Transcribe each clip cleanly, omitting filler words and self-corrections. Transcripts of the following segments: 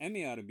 MARB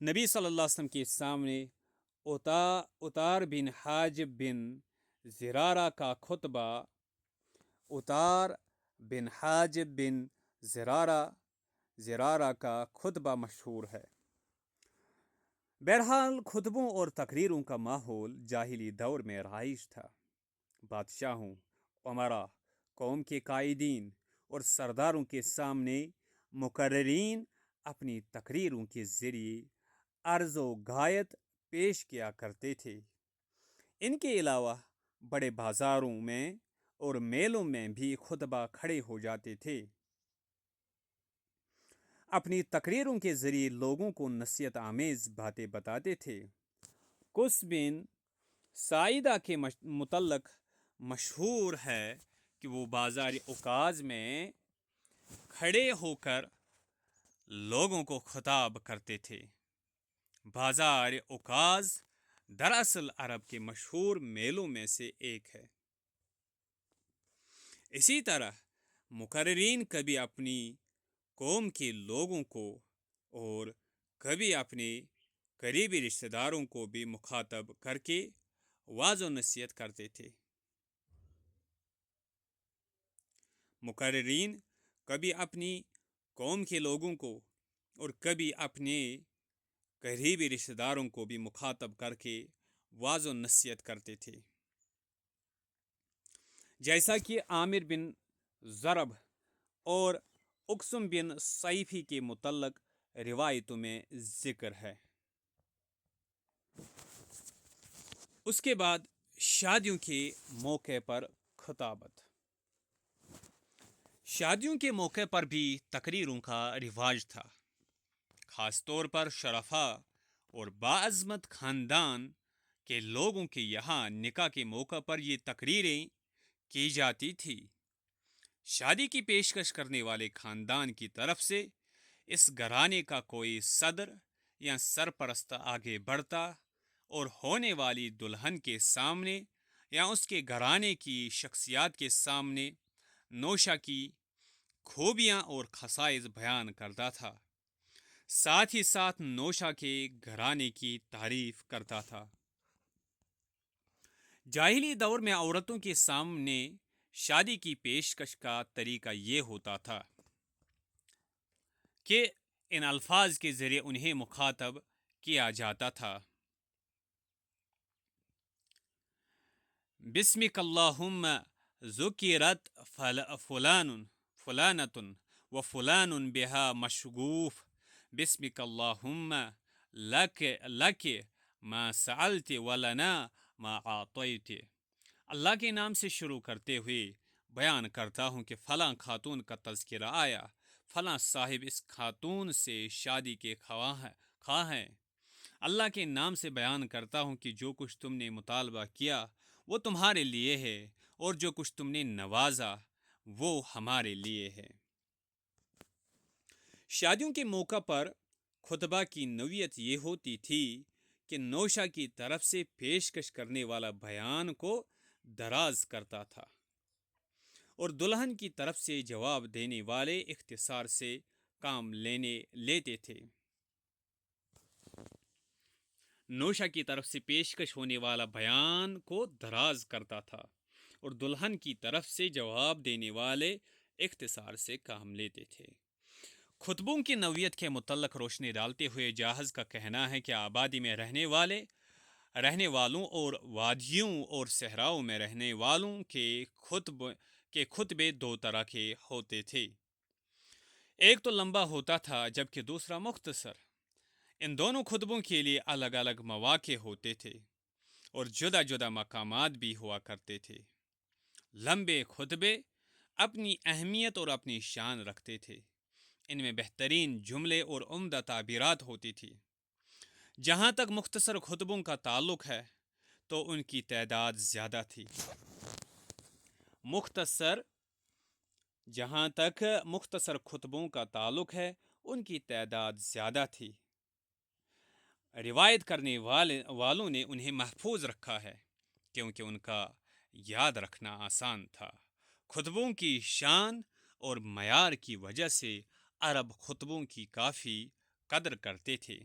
نبی صلی اللہ علیہ وسلم کے سامنے اتار بن حاجب بن زرارہ کا خطبہ اتار بن حاجب بن زرارہ کا خطبہ مشہور ہے۔ بہرحال خطبوں اور تقریروں کا ماحول جاہلی دور میں رائج تھا۔ بادشاہوں، امراء، قوم کے قائدین اور سرداروں کے سامنے مقررین اپنی تقریروں کے ذریعے عرض و غایت پیش کیا کرتے تھے۔ ان کے علاوہ بڑے بازاروں میں اور میلوں میں بھی خطبہ کھڑے ہو جاتے تھے۔ اپنی تقریروں کے ذریعے لوگوں کو نصیحت آمیز باتیں بتاتے تھے۔ قس بن سعیدہ کے متعلق مشہور ہے کہ وہ بازار اوکاز میں کھڑے ہو کر لوگوں کو خطاب کرتے تھے۔ بازار اوکاز دراصل عرب کے مشہور میلوں میں سے ایک ہے۔ اسی طرح مقررین کبھی اپنی قوم کے لوگوں کو اور کبھی اپنے قریبی رشتہ داروں کو بھی مخاطب کر کے واضح و نصیحت کرتے تھے۔ مقررین کبھی اپنی قوم کے لوگوں کو اور کبھی اپنے قریبی رشتہ داروں کو بھی مخاطب کر کے واضح و نصیحت کرتے تھے، جیسا کہ عامر بن ضرب اور اقسم بن صیفی کے متعلق روایتوں میں ذکر ہے۔ اس کے بعد شادیوں کے موقع پر خطابت۔ شادیوں کے موقع پر بھی تقریروں کا رواج تھا۔ خاص طور پر شرفاء اور باعظمت خاندان کے لوگوں کے یہاں نکاح کے موقع پر یہ تقریریں کی جاتی تھی۔ شادی کی پیشکش کرنے والے خاندان کی طرف سے اس گھرانے کا کوئی صدر یا سرپرست آگے بڑھتا اور ہونے والی دلہن کے سامنے یا اس کے گھرانے کی شخصیات کے سامنے نوشہ کی خوبیاں اور خصائص بیان کرتا تھا، ساتھ ہی ساتھ نوشہ کے گھرانے کی تعریف کرتا تھا۔ جاہلی دور میں عورتوں کے سامنے شادی کی پیشکش کا طریقہ یہ ہوتا تھا کہ ان الفاظ کے ذریعے انہیں مخاطب کیا جاتا تھا: بسمک اللہم ذکرت فلانۃ و فلان بہا مشغوف، بسمک اللہم لک ما سألت ولنا ما اعطیت۔ اللہ کے نام سے شروع کرتے ہوئے بیان کرتا ہوں کہ فلاں خاتون کا تذکرہ آیا، فلاں صاحب اس خاتون سے شادی کے خواہ ہیں۔ اللہ کے نام سے بیان کرتا ہوں کہ جو کچھ تم نے مطالبہ کیا وہ تمہارے لیے ہے، اور جو کچھ تم نے نوازا وہ ہمارے لیے ہے۔ شادیوں کے موقع پر خطبہ کی نوعیت یہ ہوتی تھی کہ نوشہ کی طرف سے پیشکش کرنے والا بیان کو دراز کرتا تھا اور دلہن کی طرف سے جواب دینے والے اختصار سے کام لیتے تھے۔ نوشہ کی طرف سے پیشکش ہونے والا بیان کو دراز کرتا تھا اور دلہن کی طرف سے جواب دینے والے اختصار سے کام لیتے تھے۔ خطبوں کی نوعیت کے متعلق روشنی ڈالتے ہوئے جاہز کا کہنا ہے کہ آبادی میں رہنے والوں اور وادیوں اور صحراؤں میں رہنے والوں کے خطبے دو طرح کے ہوتے تھے، ایک تو لمبا ہوتا تھا جبکہ دوسرا مختصر۔ ان دونوں خطبوں کے لیے الگ الگ مواقع ہوتے تھے اور جدا جدا مقامات بھی ہوا کرتے تھے۔ لمبے خطبے اپنی اہمیت اور اپنی شان رکھتے تھے، ان میں بہترین جملے اور عمدہ تعبیرات ہوتی تھی۔ جہاں تک مختصر خطبوں کا تعلق ہے تو ان کی تعداد زیادہ تھی۔ جہاں تک مختصر خطبوں کا تعلق ہے ان کی تعداد زیادہ تھی۔ روایت کرنے والوں نے انہیں محفوظ رکھا ہے کیونکہ ان کا یاد رکھنا آسان تھا۔ خطبوں کی شان اور معیار کی وجہ سے عرب خطبوں کی کافی قدر کرتے تھے۔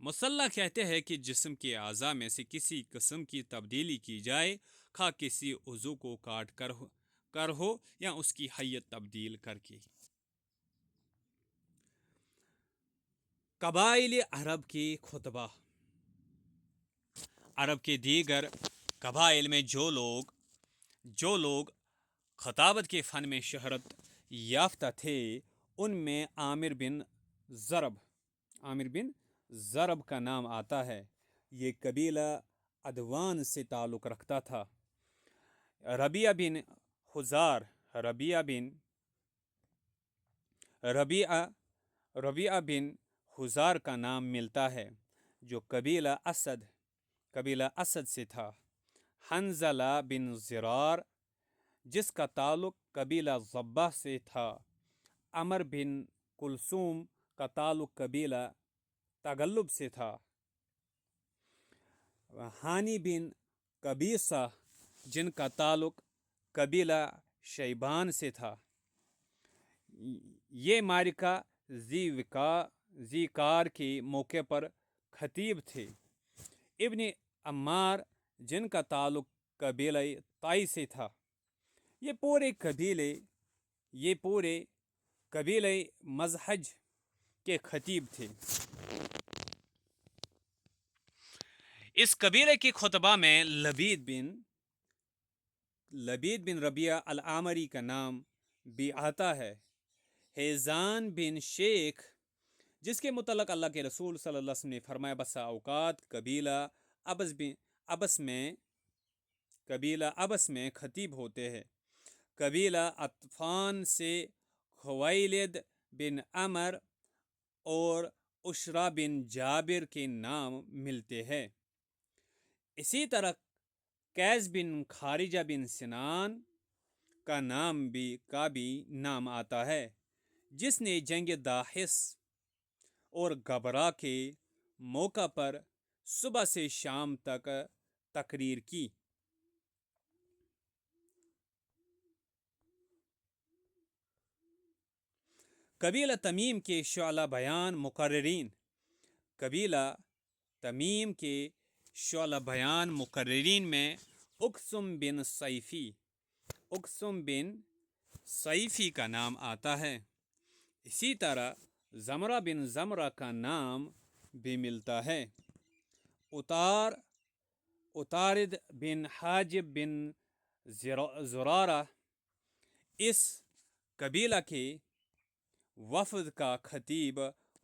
مسلح کہتے ہیں کہ جسم کے اعضاء میں سے کسی قسم کی تبدیلی کی جائے، خواہ کسی عضو کو کاٹ کر ہو یا اس کی حیت تبدیل کر کے۔ قبائل عرب کے خطبہ۔ عرب کے دیگر قبائل میں جو لوگ خطابت کے فن میں شہرت یافتہ تھے، ان میں عامر بن ضرب کا نام آتا ہے۔ یہ قبیلہ عدوان سے تعلق رکھتا تھا۔ ربیعہ بن حزار کا نام ملتا ہے، جو قبیلہ اسد سے تھا۔ حنظلہ بن زرار، جس کا تعلق قبیلہ ضبہ سے تھا۔ عمر بن کلثوم کا تعلق قبیلہ تغلب سے تھا۔ ہانی بن قبیصہ، جن کا تعلق قبیلہ شیبان سے تھا۔ یہ معرکہ ذی قار کے موقع پر خطیب تھے۔ ابن عمار، جن کا تعلق قبیلہ طائی سے تھا۔ یہ پورے قبیلہ مزہج کے خطیب تھے۔ اس قبیلے کے خطبہ میں لبید بن ربیعہ العامری کا نام بھی آتا ہے۔ حیزان بن شیخ، جس کے متعلق اللہ کے رسول صلی اللہ علیہ وسلم نے فرمایا بسا اوقات قبیلہ ابس میں خطیب ہوتے ہیں۔ قبیلہ اطفان سے خویلد بن عمر اور عشرہ بن جابر کے نام ملتے ہیں۔ اسی طرح قیس بن خارجہ بن سنان کا بھی نام آتا ہے، جس نے جنگ داحس اور گبرا کے موقع پر صبح سے شام تک تقریر کی۔ قبیلہ تمیم کے شعلہ بیان مقررین میں اقسم بن صیفی کا نام آتا ہے۔ اسی طرح زمرہ بن زمرہ کا نام بھی ملتا ہے۔ اتارد بن حاجب بن زرارہ اس قبیلہ کے وفد کا خطیب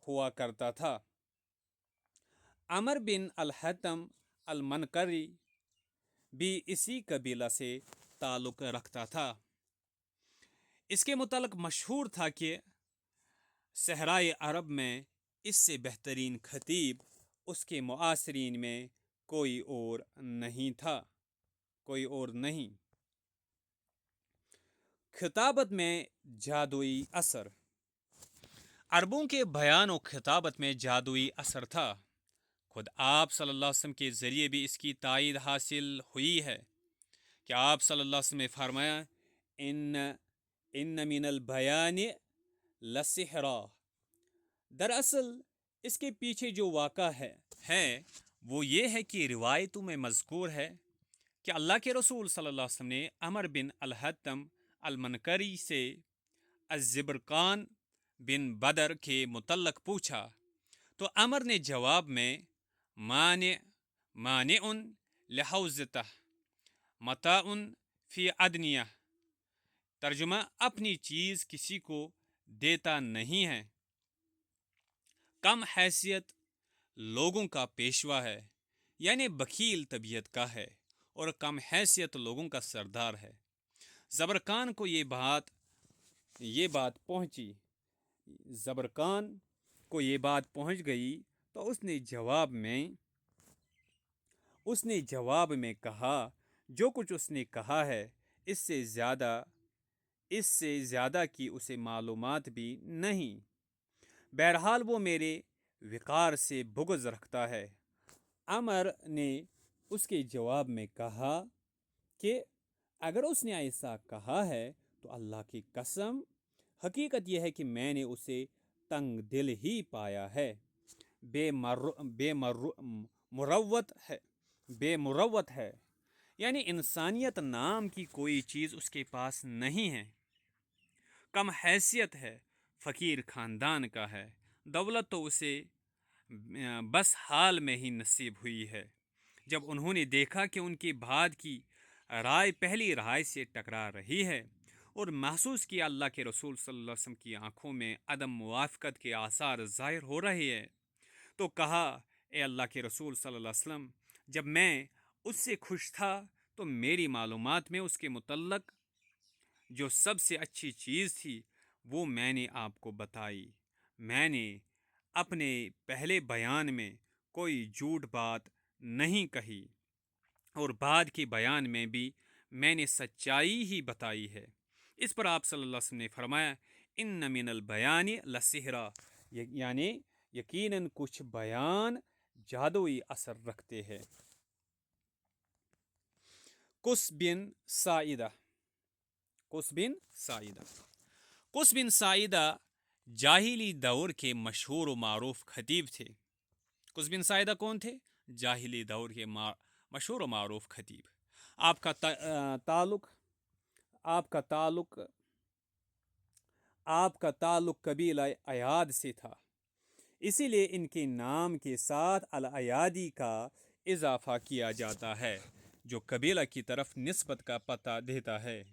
ہوا کرتا تھا۔ عمر بن الحتم المنکری بھی اسی قبیلہ سے تعلق رکھتا تھا۔ اس کے متعلق مشہور تھا کہ صحرائے عرب میں اس سے بہترین خطیب اس کے معاصرین میں کوئی اور نہیں۔ خطابت میں جادوئی اثر۔ عربوں کے بیان و خطابت میں جادوئی اثر تھا۔ خود آپ صلی اللہ علیہ وسلم کے ذریعے بھی اس کی تائید حاصل ہوئی ہے کہ آپ صلی اللہ علیہ وسلم نے فرمایا ان من البیان لسحرا۔ دراصل اس کے پیچھے جو واقع ہے وہ یہ ہے کہ روایتوں میں مذکور ہے کہ اللہ کے رسول صلی اللہ علیہ وسلم نے عمر بن الحتم المنکری سے الزبرقان بن بدر کے متعلق پوچھا، تو عمر نے جواب میں مانع لحوزتہ متاع فی ادنیہ، ترجمہ اپنی چیز کسی کو دیتا نہیں ہے، کم حیثیت لوگوں کا پیشوا ہے، یعنی بخیل طبیعت کا ہے اور کم حیثیت لوگوں کا سردار ہے۔ زبرقان کو یہ بات پہنچ گئی تو اس نے جواب میں کہا جو کچھ اس نے کہا ہے اس سے زیادہ کی اسے معلومات بھی نہیں۔ بہرحال وہ میرے وقار سے بغض رکھتا ہے۔ عمر نے اس کے جواب میں کہا کہ اگر اس نے ایسا کہا ہے تو اللہ کی قسم، حقیقت یہ ہے کہ میں نے اسے تنگ دل ہی پایا ہے۔ مروت ہے بے مروت ہے، یعنی انسانیت نام کی کوئی چیز اس کے پاس نہیں ہے، کم حیثیت ہے، فقیر خاندان کا ہے، دولت تو اسے بس حال میں ہی نصیب ہوئی ہے۔ جب انہوں نے دیکھا کہ ان کے بعد کی رائے پہلی رائے سے ٹکرا رہی ہے اور محسوس کیا اللہ کے رسول صلی اللہ علیہ وسلم کی آنکھوں میں عدم موافقت کے آثار ظاہر ہو رہے ہیں، تو کہا، اے اللہ کے رسول صلی اللہ علیہ وسلم، جب میں اس سے خوش تھا تو میری معلومات میں اس کے متعلق جو سب سے اچھی چیز تھی وہ میں نے آپ کو بتائی۔ میں نے اپنے پہلے بیان میں کوئی جھوٹ بات نہیں کہی اور بعد کے بیان میں بھی میں نے سچائی ہی بتائی ہے۔ اس پر آپ صلی اللہ علیہ وسلم نے فرمایا، ان من البیان لسحرا، یعنی یقیناً کچھ بیان جادوئی اثر رکھتے ہیں۔ قس بن ساعدہ قس بن ساعدہ جاہلی دور کے مشہور و معروف خطیب تھے۔ قس بن ساعدہ کون تھے؟ جاہلی دور کے مشہور و معروف خطیب۔ آپ کا تعلق قبیلہ ایاد سے تھا، اسی لیے ان کے نام کے ساتھ الایادی کا اضافہ کیا جاتا ہے، جو قبیلہ کی طرف نسبت کا پتہ دیتا ہے۔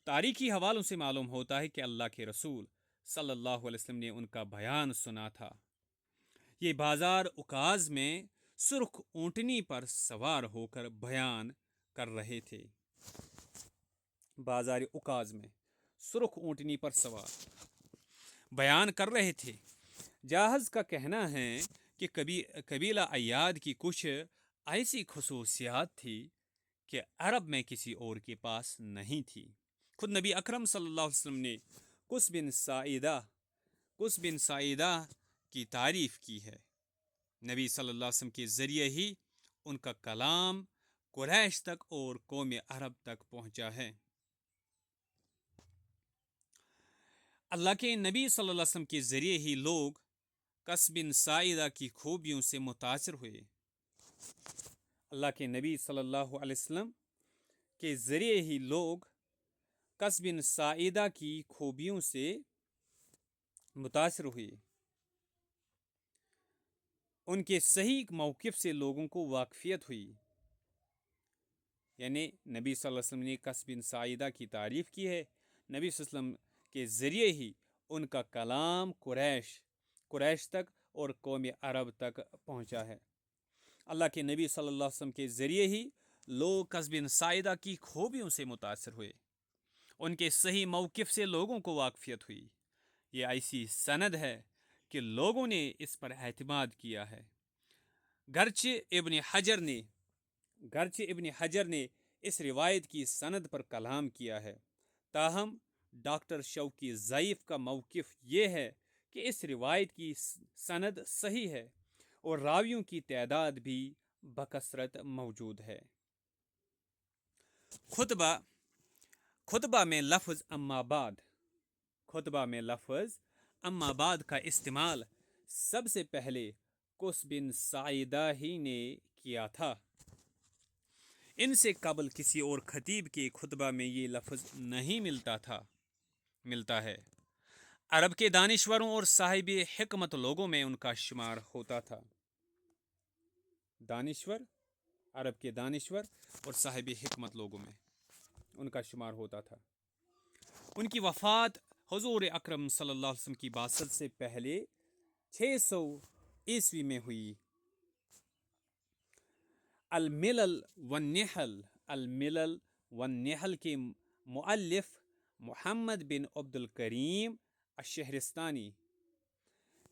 تاریخی حوالوں سے معلوم ہوتا ہے کہ اللہ کے رسول صلی اللہ علیہ وسلم نے ان کا بیان سنا تھا۔ یہ بازار عکاظ میں سرخ اونٹنی پر سوار ہو کر بیان کر رہے تھے۔ بازار عکاظ میں سرخ اونٹنی پر سوار بیان کر رہے تھے۔ جاہز کا کہنا ہے کہ قبیلہ ایاد کی کچھ ایسی خصوصیات تھی کہ عرب میں کسی اور کے پاس نہیں تھی۔ خود نبی اکرم صلی اللہ علیہ وسلم نے قس بن ساعدہ کی تعریف کی ہے۔ نبی صلی اللہ علیہ وسلم کے ذریعے ہی ان کا کلام قریش تک اور قوم عرب تک پہنچا ہے۔ اللہ کے نبی صلی اللہ علیہ وسلم کے ذریعے ہی لوگ قس بن ساعدہ کی خوبیوں سے متاثر ہوئے۔ اللہ کے نبی صلی اللہ علیہ وسلم کے ذریعے ہی لوگ قس بن ساعدہ کی خوبیوں سے متاثر ہوئے۔ ان کے صحیح موقف سے لوگوں کو واقفیت ہوئی، یعنی نبی صلی اللہ علیہ وسلم نے قس بن ساعدہ کی تعریف کی ہے۔ نبی صلی اللہ علیہ وسلم کے ذریعے ہی ان کا کلام قریش تک اور قوم عرب تک پہنچا ہے۔ اللہ کے نبی صلی اللہ علیہ وسلم کے ذریعے ہی لوگ قس بن ساعدہ کی خوبیوں سے متاثر ہوئے، ان کے صحیح موقف سے لوگوں کو واقفیت ہوئی۔ یہ ایسی سند ہے کہ لوگوں نے اس پر اعتماد کیا ہے۔ گرچہ ابن حجر نے اس روایت کی سند پر کلام کیا ہے، تاہم ڈاکٹر شوقی ضعیف کا موقف یہ ہے کہ اس روایت کی سند صحیح ہے اور راویوں کی تعداد بھی بکثرت موجود ہے۔ خطبہ میں لفظ اما بعد کا استعمال سب سے پہلے قس بن ساعدہ ہی نے کیا تھا۔ ان سے قبل کسی اور خطیب کے خطبہ میں یہ لفظ نہیں ملتا ہے۔ عرب کے دانشوروں اور صاحب حکمت لوگوں میں ان کا شمار ہوتا تھا۔ عرب کے دانشور اور صاحب حکمت لوگوں میں ان کا شمار ہوتا تھا۔ ان کی وفات حضور اکرم صلی اللہ علیہ وسلم کی بعثت سے پہلے 600 عیسوی میں ہوئی۔ الملل والنحل کے مؤلف محمد بن عبد الکریم الشہرستانی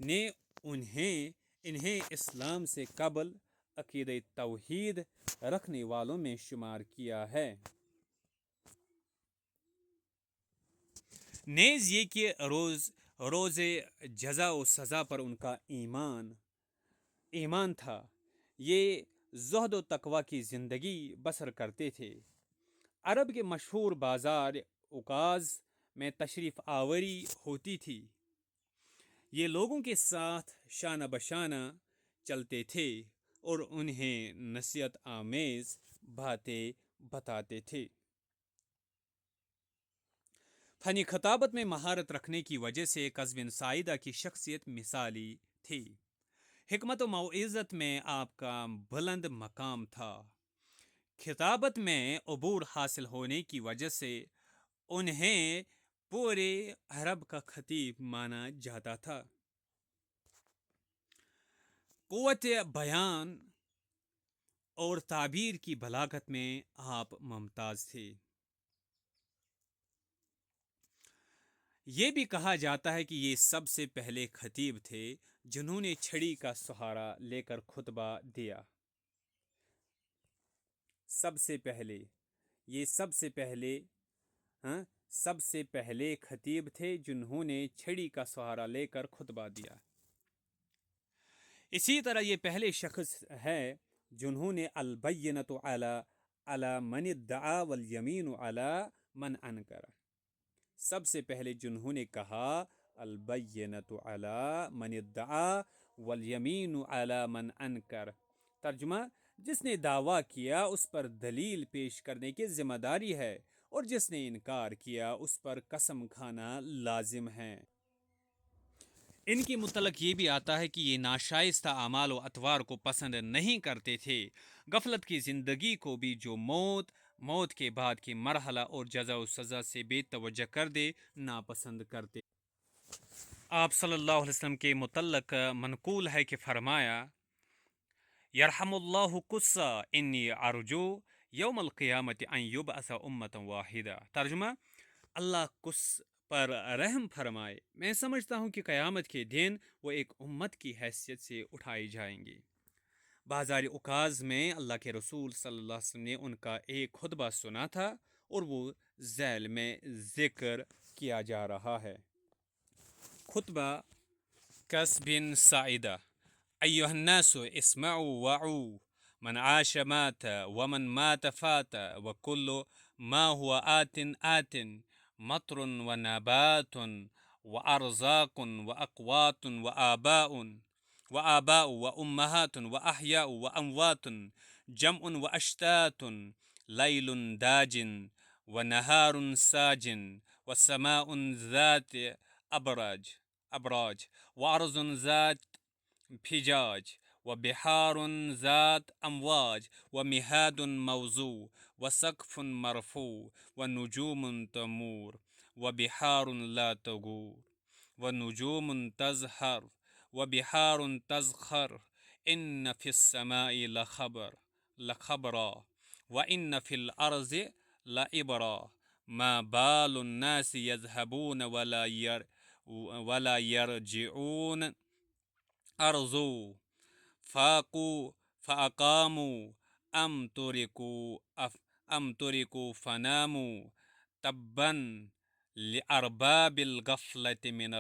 نے انہیں اسلام سے قبل عقیدہ توحید رکھنے والوں میں شمار کیا ہے۔ نیز یہ کہ روز جزا و سزا پر ان کا ایمان تھا۔ یہ زہد و تقوی کی زندگی بسر کرتے تھے۔ عرب کے مشہور بازار عکاظ میں تشریف آوری ہوتی تھی۔ یہ لوگوں کے ساتھ شانہ بشانہ چلتے تھے اور انہیں نصیحت آمیز باتیں بتاتے تھے۔ فنی خطابت میں مہارت رکھنے کی وجہ سے قزوین بن سعیدہ کی شخصیت مثالی تھی۔ حکمت و موعظت میں آپ کا بلند مقام تھا۔ خطابت میں عبور حاصل ہونے کی وجہ سے انہیں پورے عرب کا خطیب مانا جاتا تھا۔ قوت بیان اور تعبیر کی بلاغت میں آپ ممتاز تھے۔ یہ بھی کہا جاتا ہے کہ یہ سب سے پہلے خطیب تھے جنہوں نے چھڑی کا سہارا لے کر خطبہ دیا۔ سب سے پہلے خطیب تھے جنہوں نے چھڑی کا سہارا لے کر خطبہ دیا۔ اسی طرح یہ پہلے شخص ہے جنہوں نے البینۃ علی من ادعا والیمین علی من انکر، سب سے پہلے جنہوں نے کہا البینۃ علی من ادعا والیمین علی من انکر، ترجمہ جس نے دعویٰ کیا اس پر دلیل پیش کرنے کی ذمہ داری ہے اور جس نے انکار کیا اس پر قسم کھانا لازم ہے۔ ان کے متعلق یہ بھی آتا ہے کہ یہ ناشائستہ اعمال و اطوار کو پسند نہیں کرتے تھے، غفلت کی زندگی کو بھی جو موت کے بعد کی مرحلہ اور جزا و سزا سے بے توجہ کر دے ناپسند کرتے۔ آپ صلی اللہ علیہ وسلم کے متعلق منقول ہے کہ فرمایا یرحم اللہ قصہ انی ارجو یوم القیامت ان یبعث امتا واحدہ، ترجمہ اللہ قص پر رحم فرمائے، میں سمجھتا ہوں کہ قیامت کے دن وہ ایک امت کی حیثیت سے اٹھائی جائیں گے۔ بازار اوقاز میں اللہ کے رسول صلی اللہ علیہ وسلم نے ان کا ایک خطبہ سنا تھا اور وہ ذیل میں ذکر کیا جا رہا ہے۔ خطبہ قزوین بن سعیدہ۔ ایھا الناس اسمعوا وعوا من عاش مات ومن مات فات وكل ما هو آت مطر ونبات وأرزاق وأقوات وآباء وأمهات وأحياء وأموات جمع وأشتات ليل داج ونهار ساج وسماء ذات أبراج وأرض ذات فجاج وبحار ذات أمواج ومهاد موزون وسقف مرفوع ونجوم تمور وبحار لا تغور ونجوم تزهر وبحار تزخر إن في السماء لخبرا وإن في الأرض لعبرا ما بال الناس يذهبون ولا يرجعون أرزوا فاقوا فأقاموا أم تركوا فناموا تبا لأرباب الغفلة من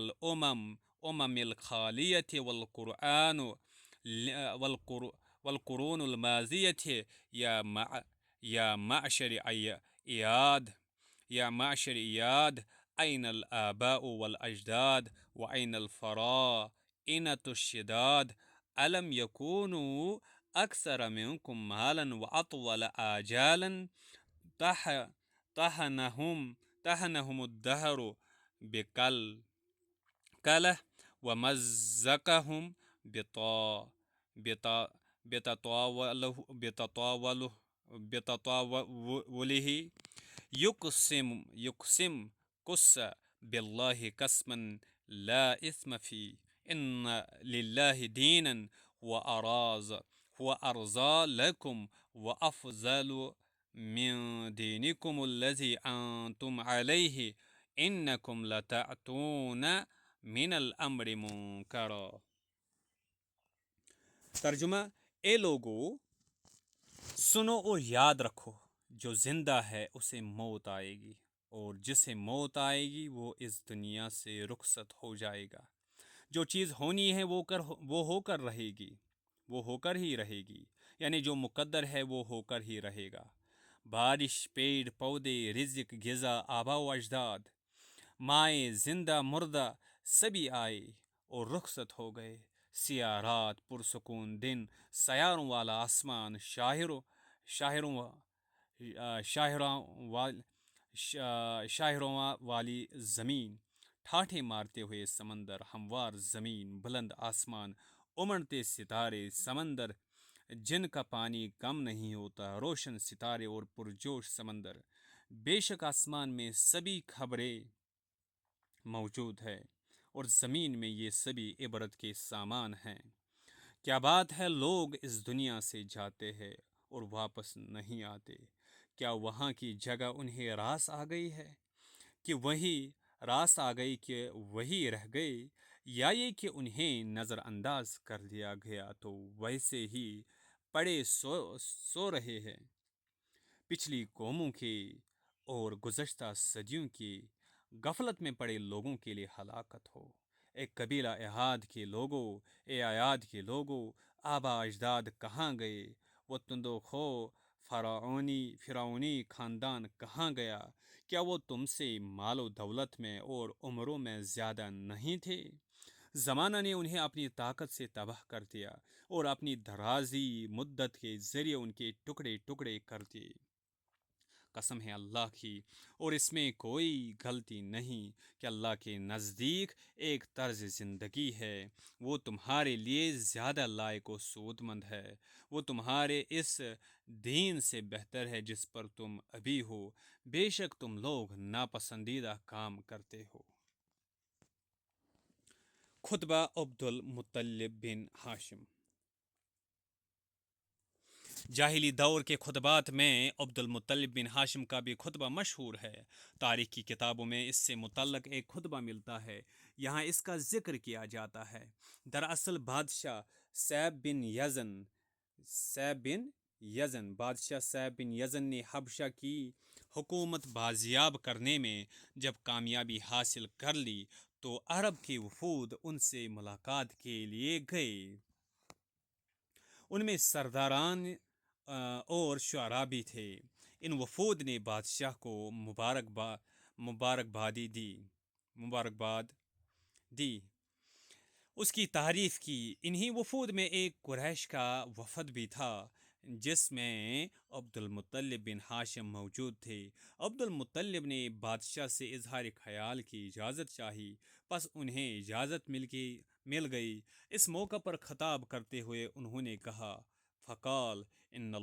أمم الخالية والقرون الماضية يا معشر إياد أين الآباء والأجداد وأين الفراعنة الشداد ألم يكونوا أكثر منكم مالا وأطول آجالا طحنهم الدهر بكله ومزقهم بتطاوله يقسم قص بالله قسما لا إثم فيه إن لله دينا هو أرضى لكم وأفضل من دينكم الذي أنتم عليه إنكم لتأتون من الأمر منكرا، ترجمہ اے لوگو سنو اور یاد رکھو جو زندہ ہے اسے موت آئے گی اور جسے موت آئے گی وہ اس دنیا سے رخصت ہو جائے گا۔ جو چیز ہونی ہے وہ ہو کر رہے گی، وہ ہو کر ہی رہے گی، یعنی جو مقدر ہے وہ ہو کر ہی رہے گا۔ بارش، پیڑ پودے، رزق، غذا، آباء و اجداد، مائیں، زندہ مردہ سبھی آئے اور رخصت ہو گئے۔ سیاہ رات، پرسکون دن، سیاروں والا آسمان، شاہراں والی زمین، ٹھاٹھے مارتے ہوئے سمندر، ہموار زمین، بلند آسمان، امڑتے ستارے، سمندر جن کا پانی کم نہیں ہوتا، روشن ستارے اور پرجوش سمندر۔ بے شک آسمان میں سبھی خبریں موجود ہے اور زمین میں یہ سبھی عبرت کے سامان ہیں۔ کیا بات ہے، لوگ اس دنیا سے جاتے ہیں اور واپس نہیں آتے۔ کیا وہاں کی جگہ انہیں راس آ گئی ہے کہ وہی رہ گئے، یا یہ کہ انہیں نظر انداز کر دیا گیا تو ویسے ہی پڑے سو رہے ہیں۔ پچھلی قوموں کے اور گزشتہ صدیوں کی غفلت میں پڑے لوگوں کے لیے ہلاکت ہو۔ اے قبیلہ عاد کے لوگوں، آبا اجداد کہاں گئے؟ وہ تندوخو فرعونی خاندان کہاں گیا؟ کیا وہ تم سے مال و دولت میں اور عمروں میں زیادہ نہیں تھے؟ زمانہ نے انہیں اپنی طاقت سے تباہ کر دیا اور اپنی درازی مدت کے ذریعے ان کے ٹکڑے ٹکڑے کر دیے۔ قسم ہے اللہ کی، اور اس میں کوئی غلطی نہیں، کہ اللہ کے نزدیک ایک طرز زندگی ہے، وہ تمہارے لیے زیادہ لائق و سود مند ہے، وہ تمہارے اس دین سے بہتر ہے جس پر تم ابھی ہو، بے شک تم لوگ ناپسندیدہ کام کرتے ہو۔ خطبہ عبد المطلب بن ہاشم۔ جاہلی دور کے خطبات میں عبد المطلب بن ہاشم کا بھی خطبہ مشہور ہے۔ تاریخ کی کتابوں میں اس سے متعلق ایک خطبہ ملتا ہے، یہاں اس کا ذکر کیا جاتا ہے۔ دراصل بادشاہ سیب بن یزن نے حبشہ کی حکومت بازیاب کرنے میں جب کامیابی حاصل کر لی تو عرب کے وفود ان سے ملاقات کے لیے گئے۔ ان میں سرداران اور شعراء بھی تھے۔ ان وفود نے بادشاہ کو مبارکباد دی، اس کی تعریف کی۔ انہی وفود میں ایک قریش کا وفد بھی تھا جس میں عبد المطلب بن ہاشم موجود تھے۔ عبد المطلب نے بادشاہ سے اظہار خیال کی اجازت چاہی، پس انہیں اجازت مل گئی۔ اس موقع پر خطاب کرتے ہوئے انہوں نے کہا، فقال ان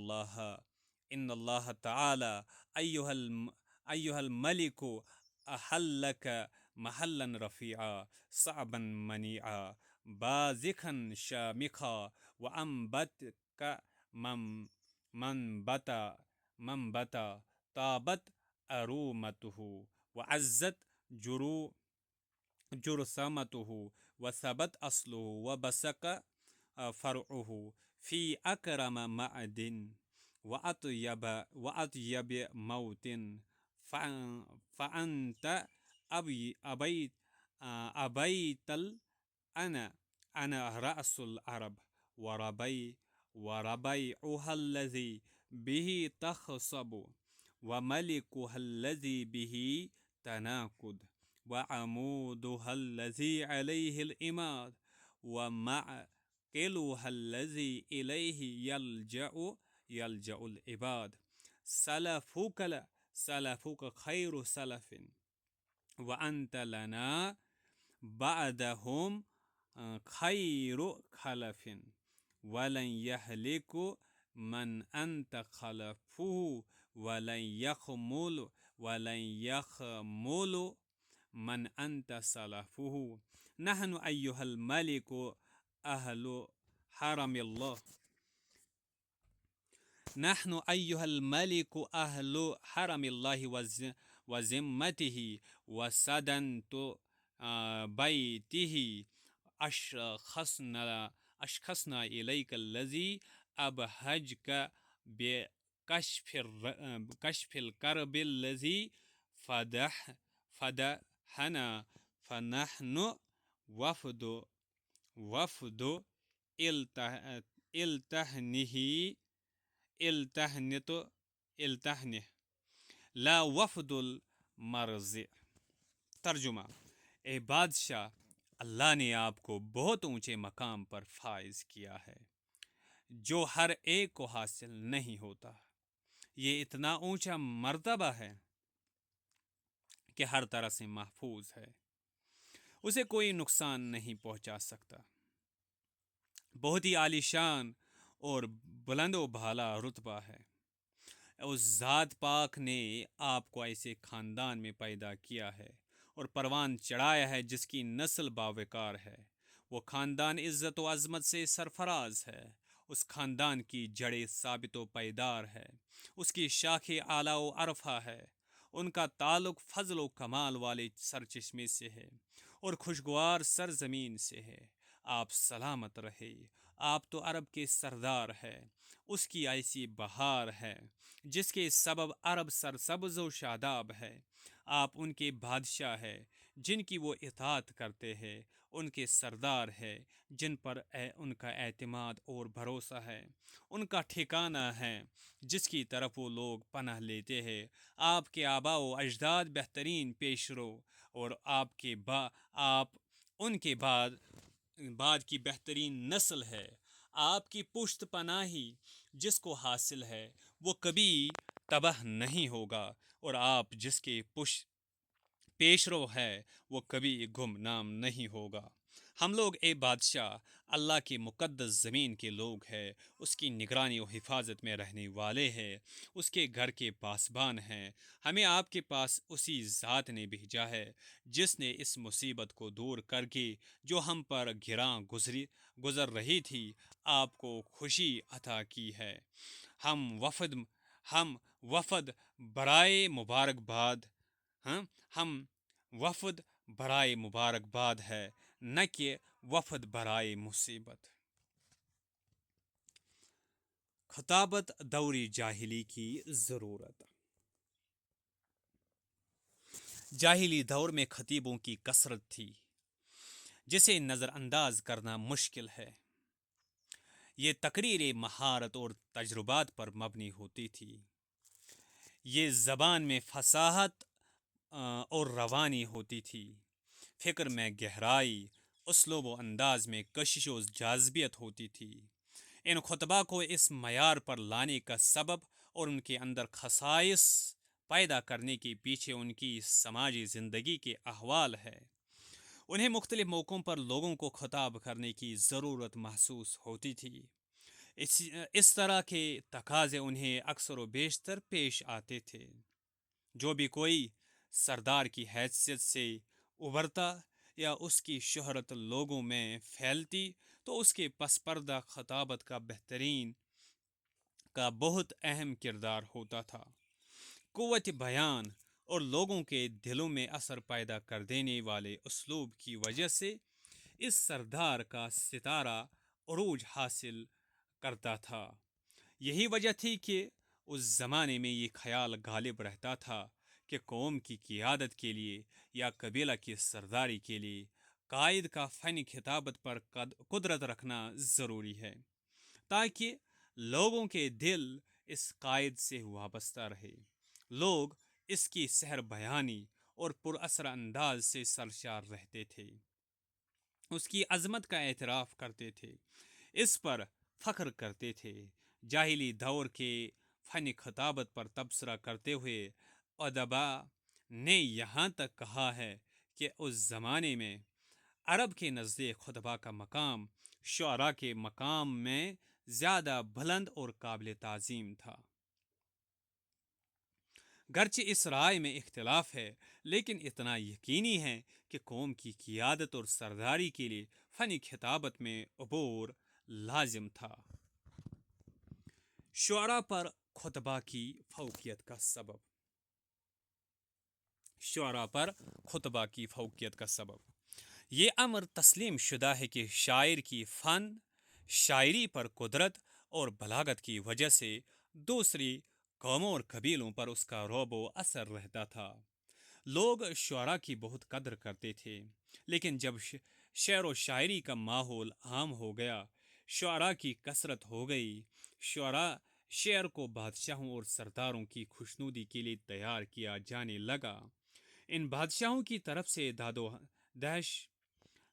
اللہ تعالی ایھا الملک احلک محلا رفیعا صعبا منیعا بازخا شامخا وانبتک منبتا طابت ارومته وعزت جرثمته وثبت اصله وبسق فرعه في اکرم معدن وأطيب موت فأنت أبيت أنا رأس العرب وربيعها الذي به تخصب وملكها الذي به تناقض وعمودها الذي عليه الإماد ومعقلها الذي إليه يلجأ العباد سلفك خير سلف وأنت لنا بعدهم خير خلف ولن يهلك من أنت خلفه ولن يخمل من أنت سلفه نحن أيها الملك أهل حرم الله نحن أيها الملك أهل حرم الله وذمته وسدنت بيته أشخصنا إليك الذي أبهجك بكشف الكرب الذي فدحنا فنحن وفد التهنه لا وفد المرض۔ ترجمہ: اے بادشاہ، اللہ نے آپ کو بہت اونچے مقام پر فائز کیا ہے جو ہر ایک کو حاصل نہیں ہوتا۔ یہ اتنا اونچا مرتبہ ہے کہ ہر طرح سے محفوظ ہے، اسے کوئی نقصان نہیں پہنچا سکتا۔ بہت ہی عالی شان اور بلند و بالا رتبہ ہے۔ اس ذات پاک نے آپ کو ایسے خاندان میں پیدا کیا ہے اور پروان چڑھایا ہے جس کی نسل باوقار ہے۔ وہ خاندان عزت و عظمت سے سرفراز ہے۔ اس خاندان کی جڑیں ثابت و پائیدار ہے، اس کی شاخیں اعلیٰ و عرفہ ہے۔ ان کا تعلق فضل و کمال والے سرچشمے سے ہے اور خوشگوار سرزمین سے ہے۔ آپ سلامت رہے۔ آپ تو عرب کے سردار ہے۔ اس کی ایسی بہار ہے جس کے سبب عرب سرسبز و شاداب ہے۔ آپ ان کے بادشاہ ہے جن کی وہ اطاعت کرتے ہیں، ان کے سردار ہے جن پر ان کا اعتماد اور بھروسہ ہے، ان کا ٹھکانہ ہے جس کی طرف وہ لوگ پناہ لیتے ہیں۔ آپ کے آباء و اجداد بہترین پیشرو اور آپ ان کے بعد کی بہترین نسل ہے۔ آپ کی پشت پناہی جس کو حاصل ہے وہ کبھی تباہ نہیں ہوگا، اور آپ جس کے پیشرو ہے وہ کبھی گمنام نہیں ہوگا۔ ہم لوگ اے بادشاہ اللہ کی مقدس زمین کے لوگ ہیں، اس کی نگرانی و حفاظت میں رہنے والے ہیں، اس کے گھر کے پاسبان ہیں۔ ہمیں آپ کے پاس اسی ذات نے بھیجا ہے جس نے اس مصیبت کو دور کر کے جو ہم پر گراں گزر رہی تھی آپ کو خوشی عطا کی ہے۔ ہم وفد برائے مبارکباد ہم وفد برائے مبارکباد ہے، نہ کہ وفد برائے مصیبت۔ خطابت دوری جاہلی کی ضرورت۔ جاہلی دور میں خطیبوں کی کثرت تھی جسے نظر انداز کرنا مشکل ہے۔ یہ تقریریں مہارت اور تجربات پر مبنی ہوتی تھی۔ یہ زبان میں فصاحت اور روانی ہوتی تھی، فکر میں گہرائی، اسلوب و انداز میں کشش و جاذبیت ہوتی تھی۔ ان خطبہ کو اس معیار پر لانے کا سبب اور ان کے اندر خصائص پیدا کرنے کے پیچھے ان کی سماجی زندگی کے احوال ہے۔ انہیں مختلف موقعوں پر لوگوں کو خطاب کرنے کی ضرورت محسوس ہوتی تھی۔ اس طرح کے تقاضے انہیں اکثر و بیشتر پیش آتے تھے۔ جو بھی کوئی سردار کی حیثیت سے ابھرتا یا اس کی شہرت لوگوں میں پھیلتی تو اس کے پس پردہ خطابت کا بہت اہم کردار ہوتا تھا۔ قوت بیان اور لوگوں کے دلوں میں اثر پیدا کر دینے والے اسلوب کی وجہ سے اس سردار کا ستارہ عروج حاصل کرتا تھا۔ یہی وجہ تھی کہ اس زمانے میں یہ خیال غالب رہتا تھا کہ قوم کی قیادت کے لیے یا قبیلہ کی سرداری کے لیے قائد کا فن خطابت پر قدرت رکھنا ضروری ہے تاکہ لوگوں کے دل اس قائد سے وابستہ رہے۔ لوگ اس کی سحر بیانی اور پر اثر انداز سے سرشار رہتے تھے، اس کی عظمت کا اعتراف کرتے تھے، اس پر فخر کرتے تھے۔ جاہلی دور کے فن خطابت پر تبصرہ کرتے ہوئے ادباء نے یہاں تک کہا ہے کہ اس زمانے میں عرب کے نزدیک خطبہ کا مقام شعراء کے مقام میں زیادہ بلند اور قابل تعظیم تھا۔ گرچہ اس رائے میں اختلاف ہے، لیکن اتنا یقینی ہے کہ قوم کی قیادت اور سرداری کے لیے فن خطابت میں عبور لازم تھا۔ شعراء پر خطبہ کی فوقیت کا سبب۔ شعراء پر خطبہ کی فوقیت کا سبب یہ امر تسلیم شدہ ہے کہ شاعر کی فن شاعری پر قدرت اور بلاغت کی وجہ سے دوسری قوموں اور قبیلوں پر اس کا رعب و اثر رہتا تھا۔ لوگ شعراء کی بہت قدر کرتے تھے، لیکن جب شعر و شاعری کا ماحول عام ہو گیا، شعراء کی کثرت ہو گئی، شعر کو بادشاہوں اور سرداروں کی خوشنودی کے لیے تیار کیا جانے لگا۔ ان بادشاہوں کی طرف سے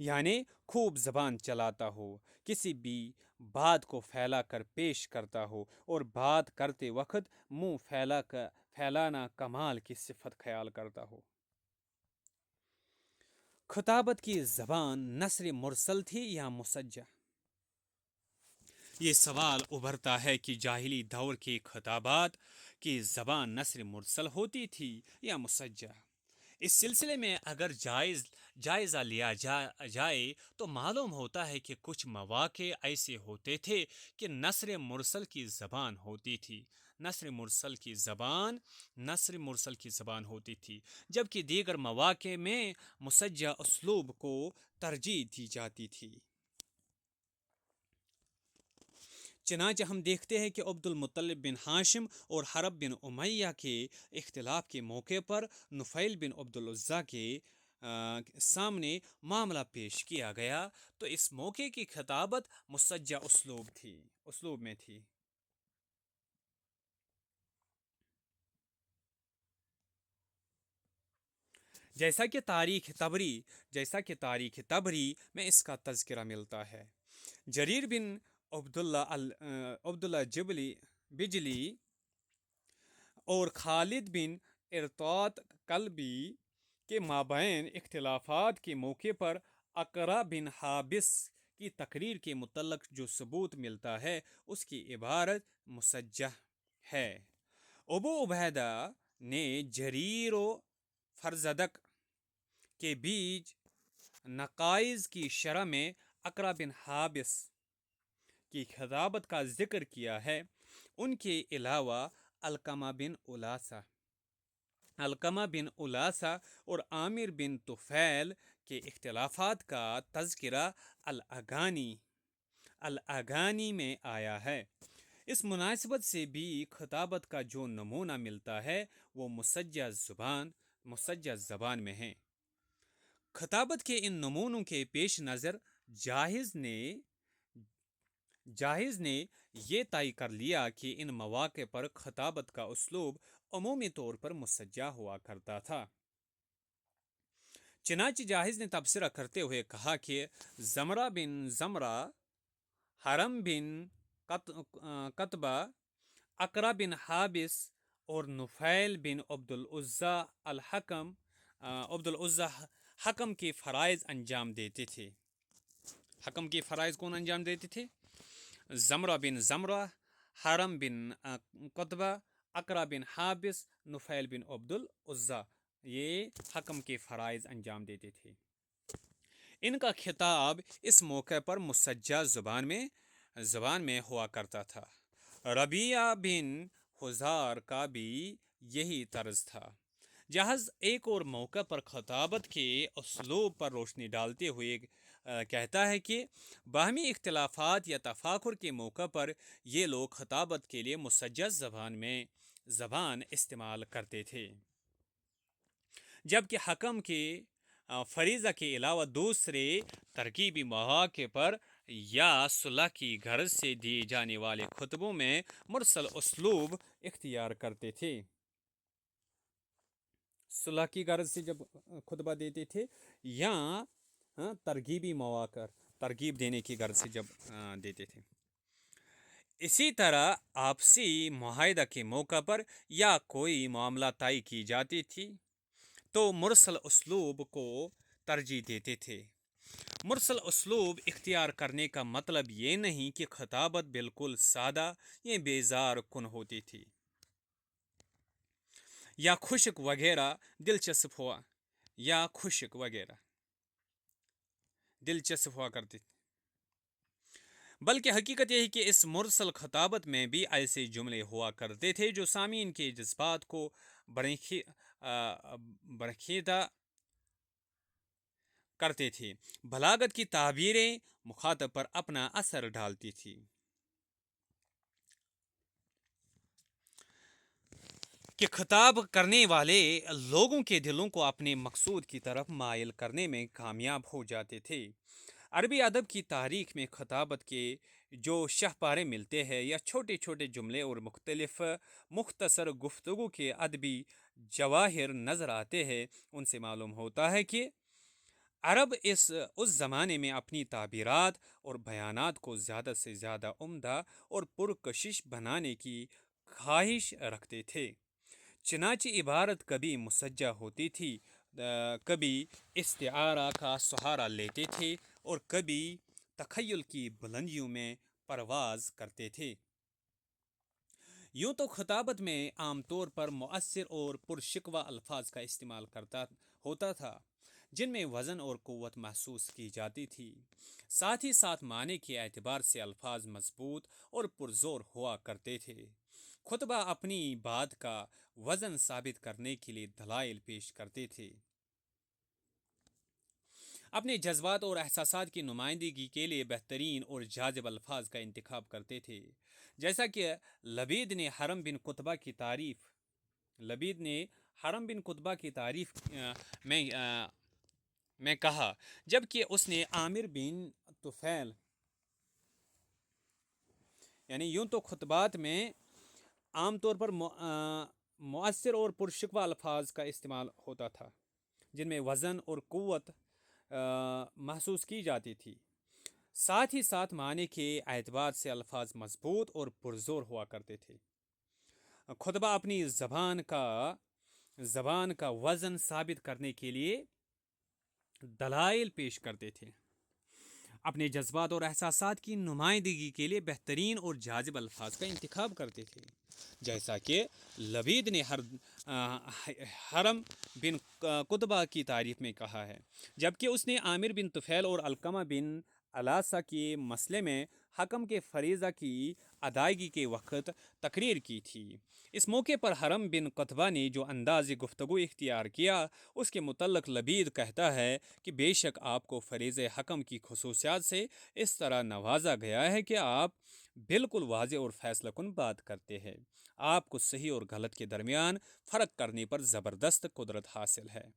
یعنی خوب زبان چلاتا ہو، کسی بھی بات کو پھیلا کر پیش کرتا ہو اور بات کرتے وقت منہ پھیلانا کمال کی صفت خیال کرتا ہو۔ خطابت کی زبان نثر مرسل تھی یا مسجع؟ یہ سوال ابھرتا ہے کہ جاہلی دور کے خطابات کی زبان نثر مرسل ہوتی تھی یا مسجع۔ اس سلسلے میں اگر جائزہ لیا جائے تو معلوم ہوتا ہے کہ کچھ مواقع ایسے ہوتے تھے کہ نثر مرسل کی زبان ہوتی تھی، نثر مرسل کی زبان ہوتی تھی، جبکہ دیگر مواقع میں مسجع اسلوب کو ترجیح دی جاتی تھی۔ چنانچہ ہم دیکھتے ہیں کہ عبد المطلب بن ہاشم اور حرب بن امیہ کے اختلاف کے موقع پر نفیل بن عبد العزیٰ کے سامنے معاملہ پیش کیا گیا تو اس موقع کی خطابت مسجع اسلوب میں تھی۔ جیسا کہ تاریخ تبری میں اس کا تذکرہ ملتا ہے۔ جریر بن عبداللہ بجلی اور خالد بن ارطاد کلبی کے مابین اختلافات کے موقع پر اقرا بن حابس کی تقریر کے متعلق جو ثبوت ملتا ہے اس کی عبارت مسجع ہے۔ ابو عبیدہ نے جریر و فرزدق کے بیچ نقائص کی شرح میں اقرا بن حابس کی خطابت کا ذکر کیا ہے۔ ان کے علاوہ علقمہ بن الاسا اور عامر بن طفیل کے اختلافات کا تذکرہ الاغانی میں آیا ہے۔ اس مناسبت سے بھی خطابت کا جو نمونہ ملتا ہے وہ مسجع زبان میں ہے۔ خطابت کے ان نمونوں کے پیش نظر جاہز نے یہ طے کر لیا کہ ان مواقع پر خطابت کا اسلوب عمومی طور پر مسجع ہوا کرتا تھا۔ چنانچہ جاہز نے تبصرہ کرتے ہوئے کہا کہ زمرہ بن زمرہ، حرم بن قتبہ، اقرا بن حابس اور نفیل بن عبد العزیٰ حکم کے فرائض انجام دیتے تھے۔ حکم کے فرائض کون انجام دیتے تھے؟ زمرہ بن زمرہ، حرم بن قتبہ، اقرا بن حابس، نفیل بن عبد العزیٰ، یہ حکم کے فرائض انجام دیتے تھے۔ ان کا خطاب اس موقع پر مسجع زبان میں ہوا کرتا تھا۔ ربیعہ بن حذار کا بھی یہی طرز تھا۔ جاہز ایک اور موقع پر خطابت کے اسلوب پر روشنی ڈالتے ہوئے کہتا ہے کہ باہمی اختلافات یا تفاخر کے موقع پر یہ لوگ خطابت کے لیے مسجع زبان استعمال کرتے تھے، جبکہ حکم کے فریضہ کے علاوہ دوسرے ترکیبی مواقع پر یا صلح کی غرض سے دیے جانے والے خطبوں میں مرسل اسلوب اختیار کرتے تھے۔ صلح کی غرض سے جب خطبہ دیتے تھے یا ترغیبی مواقع، ترغیب دینے کی غرض سے جب دیتے تھے۔ اسی طرح آپسی معاہدہ کے موقع پر یا کوئی معاملہ طے کی جاتی تھی تو مرسل اسلوب کو ترجیح دیتے تھے۔ مرسل اسلوب اختیار کرنے کا مطلب یہ نہیں کہ خطابت بالکل سادہ یا بیزار کن ہوتی تھی یا خشک وغیرہ دلچسپ ہوا کرتی تھی، بلکہ حقیقت یہ ہے کہ اس مرسل خطابت میں بھی ایسے جملے ہوا کرتے تھے جو سامعین کے جذبات کو برخیدہ کرتے تھے۔ بلاغت کی تعبیریں مخاطب پر اپنا اثر ڈالتی تھی۔ کہ خطاب کرنے والے لوگوں کے دلوں کو اپنے مقصود کی طرف مائل کرنے میں کامیاب ہو جاتے تھے۔ عربی ادب کی تاریخ میں خطابت کے جو شاہکاریں ملتے ہیں یا چھوٹے چھوٹے جملے اور مختصر گفتگو کے ادبی جواہر نظر آتے ہیں، ان سے معلوم ہوتا ہے کہ عرب اس زمانے میں اپنی تعبیرات اور بیانات کو زیادہ سے زیادہ عمدہ اور پرکشش بنانے کی خواہش رکھتے تھے۔ چنانچہ عبارت کبھی مسجع ہوتی تھی، کبھی استعارہ کا سہارا لیتے تھے اور کبھی تخیل کی بلندیوں میں پرواز کرتے تھے۔ یوں تو خطابت میں عام طور پر مؤثر اور پرشکوہ الفاظ کا استعمال ہوتا تھا، جن میں وزن اور قوت محسوس کی جاتی تھی۔ ساتھ ہی ساتھ معنی کے اعتبار سے الفاظ مضبوط اور پرزور ہوا کرتے تھے۔ خطبہ اپنی بات کا وزن ثابت کرنے کے لیے دلائل پیش کرتے تھے، اپنے جذبات اور احساسات کی نمائندگی کے لیے بہترین اور جاذب الفاظ کا انتخاب کرتے تھے۔ جیسا کہ لبید نے حرم بن قطبہ کی تعریف میں کہا، جب کہ اس نے عامر بن طفیل، یعنی یوں تو خطبات میں عام طور پر مؤثر اور پرشکوہ الفاظ کا استعمال ہوتا تھا، جن میں وزن اور قوت محسوس کی جاتی تھی۔ ساتھ ہی ساتھ معنی کے اعتبار سے الفاظ مضبوط اور پرزور ہوا کرتے تھے۔ خطبہ اپنی زبان کا وزن ثابت کرنے کے لیے دلائل پیش کرتے تھے، اپنے جذبات اور احساسات کی نمائندگی کے لیے بہترین اور جاذب الفاظ کا انتخاب کرتے تھے۔ جیسا کہ لبید نے حرم بن قطبہ کی تعریف میں کہا ہے، جبکہ اس نے عامر بن طفیل اور علقمہ بن علاسہ کے مسئلے میں حکم کے فریضہ کی ادائیگی کے وقت تقریر کی تھی۔ اس موقع پر حرم بن قطبہ نے جو انداز گفتگو اختیار کیا، اس کے متعلق لبید کہتا ہے کہ بے شک آپ کو فریضہ حکم کی خصوصیات سے اس طرح نوازا گیا ہے کہ آپ بالکل واضح اور فیصلہ کن بات کرتے ہیں۔ آپ کو صحیح اور غلط کے درمیان فرق کرنے پر زبردست قدرت حاصل ہے۔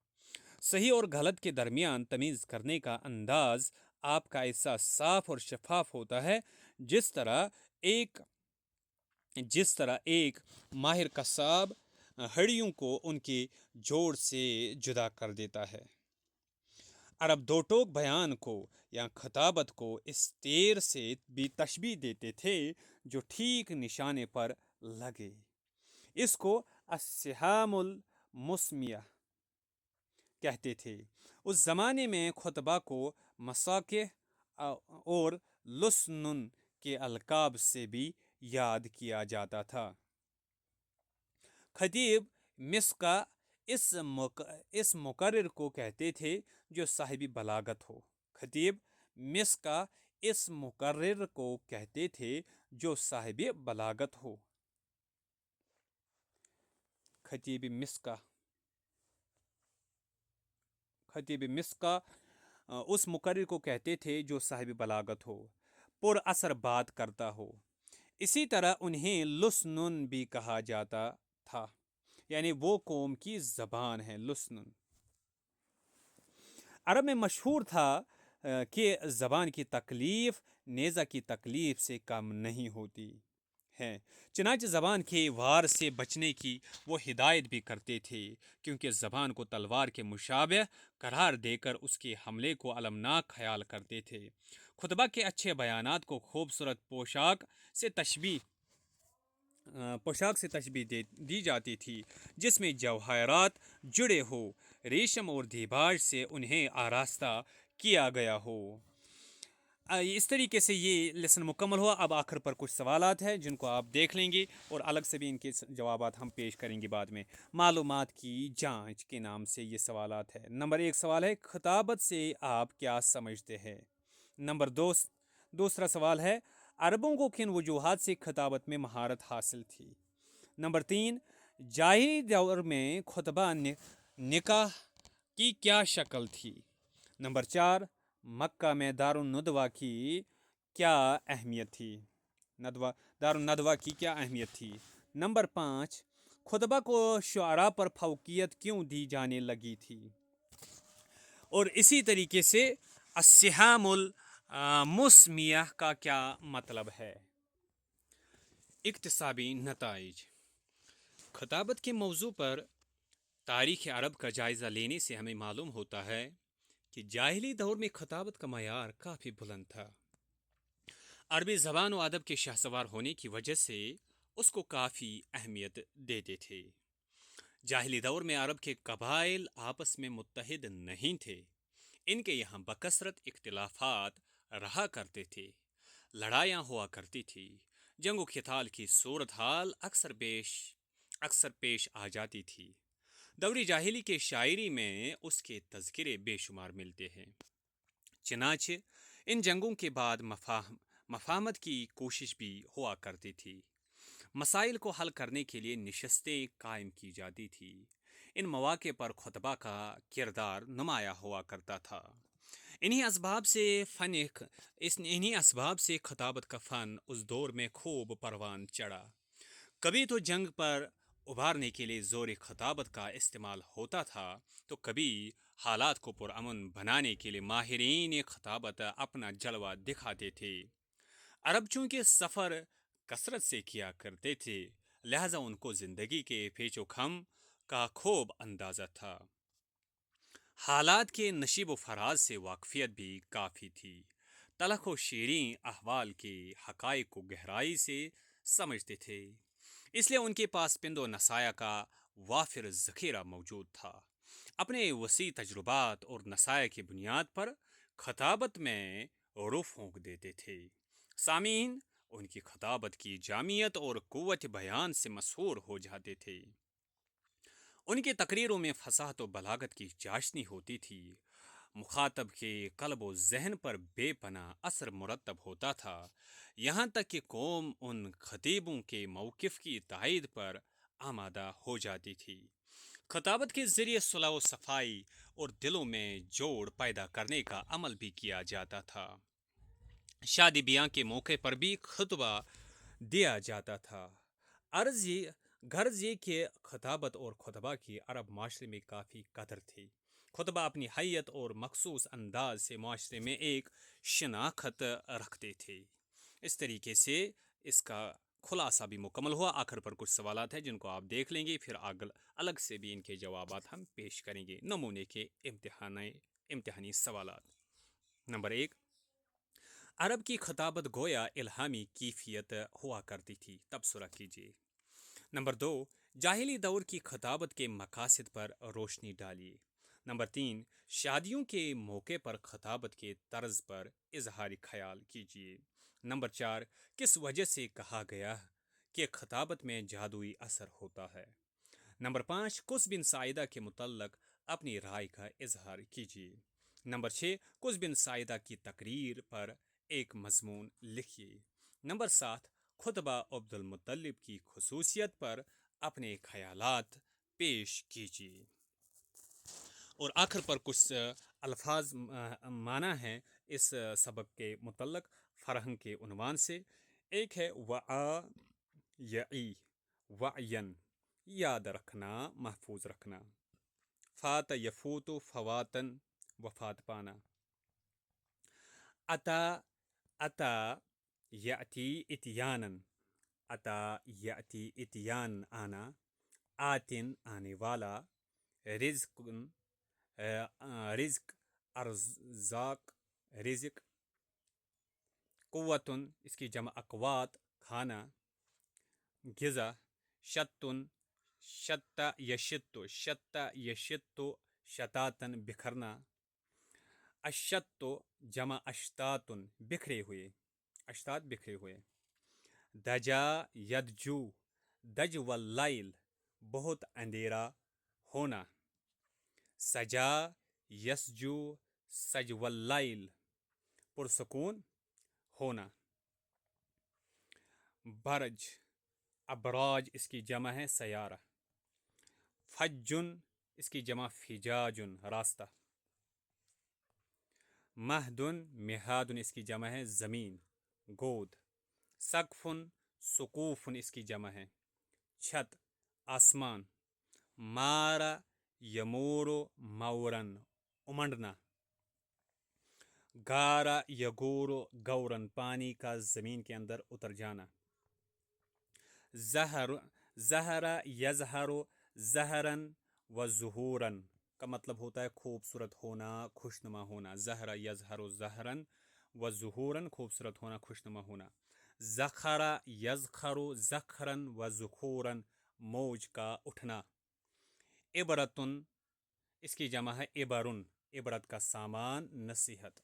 صحیح اور غلط کے درمیان تمیز کرنے کا انداز آپ کا ایسا صاف اور شفاف ہوتا ہے، جس طرح ایک ماہر قصاب ہڈیوں کو ان کے جوڑ سے جدا کر دیتا ہے۔ عرب دو ٹوک بیان کو یا خطابت کو اس تیر سے بھی تشبیہ دیتے تھے جو ٹھیک نشانے پر لگے۔ اس کو السہام المسمیہ کہتے تھے۔ اس زمانے میں خطبہ کو مساکہ اور لسنن کے القاب سے بھی یاد کیا جاتا تھا۔ خطیب مسکہ اس مقرر کو کہتے تھے جو صاحب بلاغت ہو۔ خطیب مسکہ اس مقرر کو کہتے تھے جو صاحب بلاغت ہو۔ خطیب مسکہ اس مقرر کو کہتے تھے جو صاحب بلاغت ہو، پر اثر بات کرتا ہو۔ اسی طرح انہیں لسنن بھی کہا جاتا تھا، یعنی وہ قوم کی زبان ہے لسنن۔ عرب میں مشہور تھا کہ زبان کی تکلیف نیزہ کی تکلیف سے کم نہیں ہوتی ہے، چنانچہ زبان کے وار سے بچنے کی وہ ہدایت بھی کرتے تھے، کیونکہ زبان کو تلوار کے مشابہ قرار دے کر اس کے حملے کو المناک خیال کرتے تھے۔ خطبہ کے اچھے بیانات کو خوبصورت پوشاک سے تشبیہ دی جاتی تھی، جس میں جواہرات جڑے ہو، ریشم اور دیباج سے انہیں آراستہ کیا گیا ہو۔ اس طریقے سے یہ لیسن مکمل ہوا۔ اب آخر پر کچھ سوالات ہیں جن کو آپ دیکھ لیں گے اور الگ سے بھی ان کے جوابات ہم پیش کریں گے بعد میں۔ معلومات کی جانچ کے نام سے یہ سوالات ہیں۔ نمبر 1 سوال ہے، خطابت سے آپ کیا سمجھتے ہیں؟ نمبر 2 دوسرا سوال ہے، عربوں کو کن وجوہات سے خطابت میں مہارت حاصل تھی؟ نمبر 3 جاہلی دور میں خطبہ نکاح کی کیا شکل تھی؟ نمبر 4 مکہ میں دارالندوہ کی کیا اہمیت تھی؟ دارالندوہ کی کیا اہمیت تھی؟ نمبر 5 خطبہ کو شعراء پر فوقیت کیوں دی جانے لگی تھی؟ اور اسی طریقے سے السہام المسمیہ کا کیا مطلب ہے؟ اکتسابی نتائج۔ خطابت کے موضوع پر تاریخ عرب کا جائزہ لینے سے ہمیں معلوم ہوتا ہے کہ جاہلی دور میں خطابت کا معیار کافی بلند تھا۔ عربی زبان و ادب کے شاہسوار ہونے کی وجہ سے اس کو کافی اہمیت دیتے تھے۔ جاہلی دور میں عرب کے قبائل آپس میں متحد نہیں تھے۔ ان کے یہاں بکثرت اختلافات رہا کرتے تھے، لڑائیاں ہوا کرتی تھی، جنگ و قتال کی صورتحال اکثر پیش آ جاتی تھی۔ دوری جاہلی کے شاعری میں اس کے تذکرے بے شمار ملتے ہیں۔ چنانچہ ان جنگوں کے بعد مفاہمت کی کوشش بھی ہوا کرتی تھی۔ مسائل کو حل کرنے کے لیے نشستیں قائم کی جاتی تھی۔ ان مواقع پر خطبہ کا کردار نمایاں ہوا کرتا تھا۔ انہی اسباب سے خطابت کا فن اس دور میں خوب پروان چڑھا۔ کبھی تو جنگ پر ابھارنے کے لیے زور خطابت کا استعمال ہوتا تھا، تو کبھی حالات کو پرامن بنانے کے لیے ماہرین خطابت اپنا جلوہ دکھاتے تھے۔ عرب چونکہ سفر کثرت سے کیا کرتے تھے، لہذا ان کو زندگی کے پیچ و خم کا خوب اندازہ تھا۔ حالات کے نشیب و فراز سے واقفیت بھی کافی تھی۔ تلخ و شیریں احوال کے حقائق کو گہرائی سے سمجھتے تھے، اس لیے ان کے پاس پند و نصائح کا وافر ذخیرہ موجود تھا۔ اپنے وسیع تجربات اور نصائح کی بنیاد پر خطابت میں روح پھونک دیتے تھے۔ سامعین ان کی خطابت کی جامعیت اور قوت بیان سے مسحور ہو جاتے تھے۔ ان کی تقریروں میں فصاحت و بلاغت کی چاشنی ہوتی تھی۔ مخاطب کے قلب و ذہن پر بے پناہ اثر مرتب ہوتا تھا، یہاں تک کہ قوم ان خطیبوں کے موقف کی تائید پر آمادہ ہو جاتی تھی۔ خطابت کے ذریعے صلح و صفائی اور دلوں میں جوڑ پیدا کرنے کا عمل بھی کیا جاتا تھا۔ شادی بیاہ کے موقع پر بھی خطبہ دیا جاتا تھا۔ غرض یہ کہ خطابت اور خطبہ کی عرب معاشرے میں کافی قدر تھی۔ خطبہ اپنی حیت اور مخصوص انداز سے معاشرے میں ایک شناخت رکھتے تھے۔ اس طریقے سے اس کا خلاصہ بھی مکمل ہوا۔ آخر پر کچھ سوالات ہیں جن کو آپ دیکھ لیں گے، پھر الگ سے بھی ان کے جوابات ہم پیش کریں گے۔ نمونے کے امتحانی سوالات۔ نمبر 1، عرب کی خطابت گویا الہامی کیفیت ہوا کرتی تھی، تبصرہ کیجیے۔ نمبر 2، جاہلی دور کی خطابت کے مقاصد پر روشنی ڈالیے۔ نمبر 3، شادیوں کے موقع پر خطابت کے طرز پر اظہار خیال کیجیے۔ نمبر 4، کس وجہ سے کہا گیا کہ خطابت میں جادوئی اثر ہوتا ہے۔ نمبر 5، قس بن ساعدہ کے متعلق اپنی رائے کا اظہار کیجیے۔ نمبر 6، قس بن ساعدہ کی تقریر پر ایک مضمون لکھیے۔ نمبر 7، خطبہ عبد المطلب کی خصوصیت پر اپنے خیالات پیش کیجیے۔ اور آخر پر کچھ الفاظ معنی ہیں اس سبق کے متعلق فرہنگ کے عنوان سے۔ ایک ہے وعی، وعین، یاد رکھنا، محفوظ رکھنا۔ فات یفوت، فواتن، وفات پانا۔ اتا یاتی اتیانن، اتا یاتی اتیان آنا، آتن آنے والا، رزق ارزاق، رزق، قوتن اس کی جمع اقوات، کھانا، غذا، شتن، شتا یشت، شتاتن بکھرنا، اشت جمع اشتاتن بکھرے ہوئے، اشتات بکھرے ہوئے۔ دجا یدجو، دج واللیل بہت اندھیرا ہونا۔ سجا یسجو، سج واللیل پرسکون ہونا۔ برج، ابراج اس کی جمع ہے سیارہ۔ فجن اس کی جمع فجاجن راستہ۔ مہدن، مہادن اس کی جمع ہے زمین، گود۔ سقفن، سقوفن اس کی جمع ہے چھت، آسمان۔ مارا یمورو، مورن امنڈنا۔ گارا یگورو، گورن پانی کا زمین کے اندر اتر جانا۔ زہرا یظہر، زہرن و ظہورن کا مطلب ہوتا ہے خوبصورت ہونا، خوشنما ہونا. زہرا یظہر زہرن و ظہورن، خوبصورت ہونا، خوشنما ہونا. زخرا یزخر زخرن و ذخورن، موج کا اٹھنا. عبرتن اس کی جمع ہے عبرن، عبرت کا سامان، نصیحت.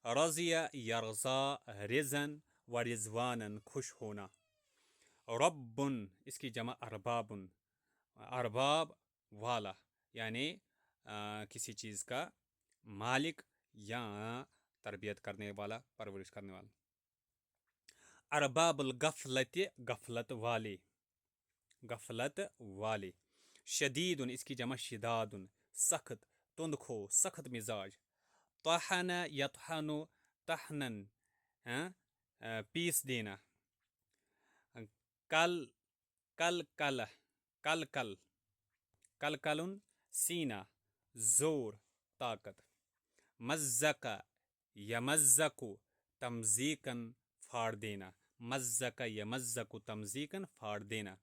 رضی یرضا رزن و رضوانن، خوش ہونا. ربن اس کی جمع اربابن، ارباب والا، یعنی کسی چیز کا مالک یا تربیت کرنے والا، پرورش کرنے والا. ارباب الغفلت، غفلت والے، غفلت والے. شدید اس کی جمع شداد، سخت، تندخو، سخت مزاج. طحن یطحن طحنن، پیس دینا. کل کل کل کل کل کل کلن، سینہ، زور، طاقت. مزق یمزق تمزیقن، پھاڑ دینا. مزق یمزق تمزیقن، پھاڑ دینا.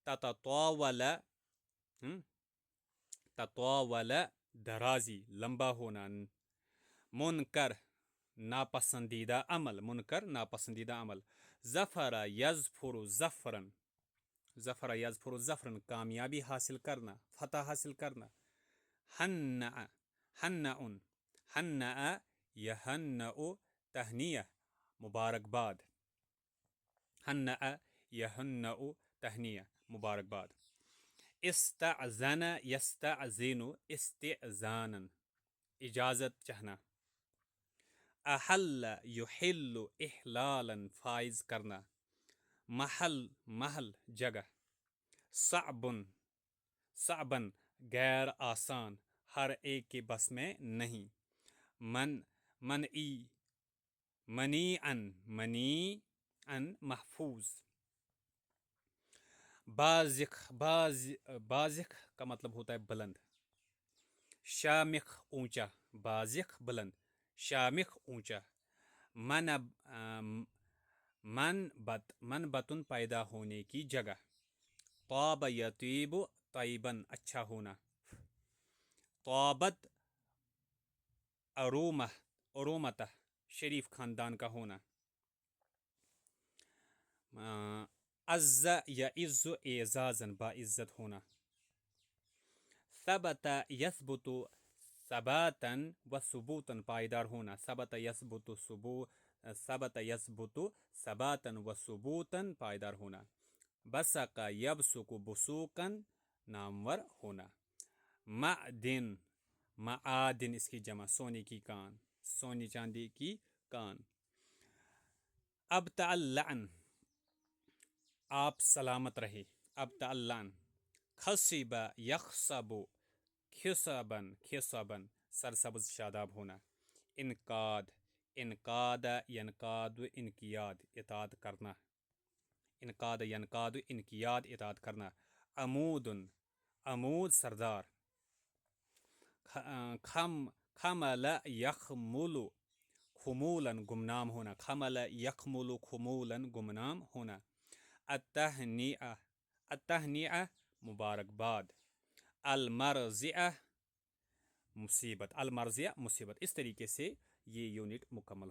تتطاول تطاول درازی، لمبا ہونا. منکر ناپسندیدہ عمل، منکر ناپسندیدہ عمل. ظفر یظفر ظفرن، ظفر یظفر ظفرن، کامیابی حاصل کرنا، فتح حاصل کرنا. ہنأ ہنأ ہنأ یہنأ تہنیہ، مبارکباد. ہنأ یہنأ تہنیہ، مبارکباد. استأذن یستأذن استئذانا، اجازت چاہنا. احل یحل احلالا، فائز کرنا. محل محل، جگہ. صعبن صعبن، غیر آسان، ہر ایک کے بس میں نہیں. منعی منیعن منیعن، محفوظ. بازخ بازخ کا مطلب ہوتا ہے بلند. شامخ اونچا، بازخ بلند، شامخ اونچا. منبتن پیدا ہونے کی جگہ. طاب یطیب طیبن، اچھا ہونا. طابت ارومہ ارومتہ، شریف خاندان کا ہونا. عز یعز اعزازن، باعزت ہونا. ثبت یثبت ثباتا و ثبوتا، پائیدار ہونا. ثبت یثبت ثبت یثبت ثباتا و ثبوتا، پائیدار ہونا. بسق یبسق بسوقا، نامور ہونا. معدن معادن اس کی جمع سونے کی کان، سونے چاندی کی کان. ابتع اللعن، آپ سلامت رہے. ابتع اللعن. خصب یخصب خصبن خصبن، سرسبز، شاداب ہونا. انقاد انقاد ینقاد انقیاد، اطاعت کرنا. انقاد ینقاد انقیاد، اطاعت کرنا. عمود عمود، سردار. خمل یخمل خمولا، گمنام ہونا. خمل یخمل خمولا، گمنام ہونا. التہنیہ التہنیہ، مبارکباد. المرضیہ مصیبت، المرضیہ مصیبت. اس طریقے سے یہ یونٹ مکمل